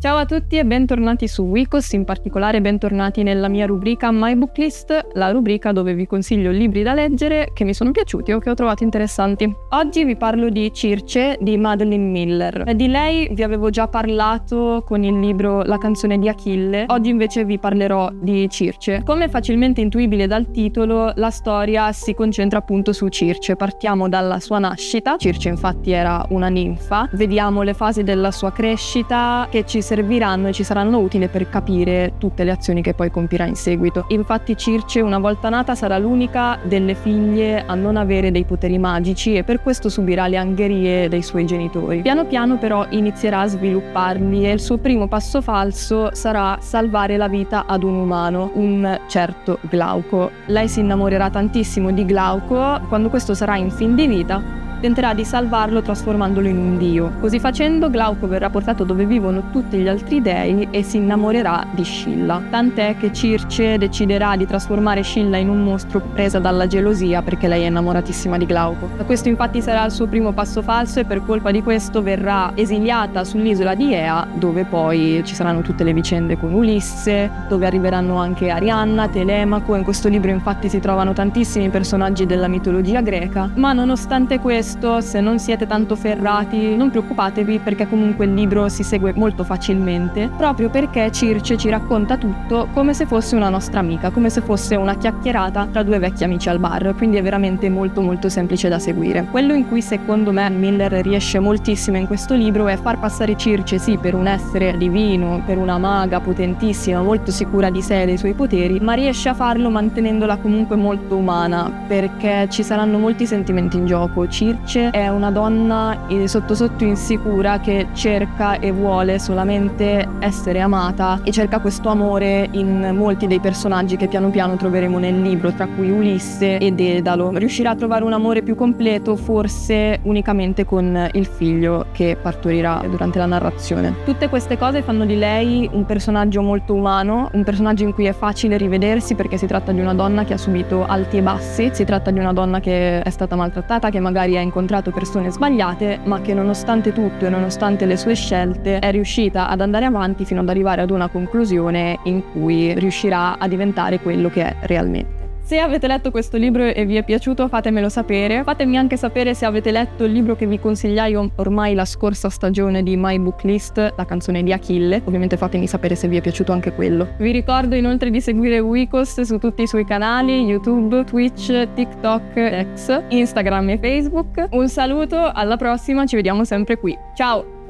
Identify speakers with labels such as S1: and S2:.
S1: Ciao a tutti e bentornati su Wikos, in particolare bentornati nella mia rubrica My Book List, la rubrica dove vi consiglio libri da leggere che mi sono piaciuti o che ho trovato interessanti. Oggi vi parlo di Circe di Madeline Miller. Di lei vi avevo già parlato con il libro La canzone di Achille, oggi invece vi parlerò di Circe. Come facilmente intuibile dal titolo, la storia si concentra appunto su Circe. Partiamo dalla sua nascita. Circe infatti era una ninfa, vediamo le fasi della sua crescita che ci serviranno e ci saranno utili per capire tutte le azioni che poi compirà in seguito. Infatti Circe, una volta nata, sarà l'unica delle figlie a non avere dei poteri magici e per questo subirà le angherie dei suoi genitori. Piano piano però inizierà a svilupparli e il suo primo passo falso sarà salvare la vita ad un umano, un certo Glauco. Lei si innamorerà tantissimo di Glauco, quando questo sarà in fin di vita tenterà di salvarlo trasformandolo in un dio. Così facendo Glauco verrà portato dove vivono tutti gli altri dei e si innamorerà di Scilla. Tant'è che Circe deciderà di trasformare Scilla in un mostro presa dalla gelosia perché lei è innamoratissima di Glauco. Questo infatti sarà il suo primo passo falso e per colpa di questo verrà esiliata sull'isola di Ea, dove poi ci saranno tutte le vicende con Ulisse, dove arriveranno anche Arianna, Telemaco. In questo libro infatti si trovano tantissimi personaggi della mitologia greca, ma nonostante questo, se non siete tanto ferrati, non preoccupatevi perché comunque il libro si segue molto facilmente, proprio perché Circe ci racconta tutto come se fosse una nostra amica, come se fosse una chiacchierata tra due vecchi amici al bar, quindi è veramente molto molto semplice da seguire. Quello in cui secondo me Miller riesce moltissimo in questo libro è far passare Circe sì per un essere divino, per una maga potentissima, molto sicura di sé e dei suoi poteri, ma riesce a farlo mantenendola comunque molto umana, perché ci saranno molti sentimenti in gioco. Circe è una donna sotto sotto insicura che cerca e vuole solamente essere amata e cerca questo amore in molti dei personaggi che piano piano troveremo nel libro, tra cui Ulisse e Dedalo. Riuscirà a trovare un amore più completo forse unicamente con il figlio che partorirà durante la narrazione. Tutte queste cose fanno di lei un personaggio molto umano, un personaggio in cui è facile rivedersi perché si tratta di una donna che ha subito alti e bassi, si tratta di una donna che è stata maltrattata, che magari ha incontrato persone sbagliate, ma che nonostante tutto e nonostante le sue scelte è riuscita ad andare avanti fino ad arrivare ad una conclusione in cui riuscirà a diventare quello che è realmente. Se avete letto questo libro e vi è piaciuto, fatemelo sapere. Fatemi anche sapere se avete letto il libro che vi consigliai ormai la scorsa stagione di My Book List, La canzone di Achille. Ovviamente fatemi sapere se vi è piaciuto anche quello. Vi ricordo inoltre di seguire Wikos su tutti i suoi canali, YouTube, Twitch, TikTok, X, Instagram e Facebook. Un saluto, alla prossima, ci vediamo sempre qui. Ciao!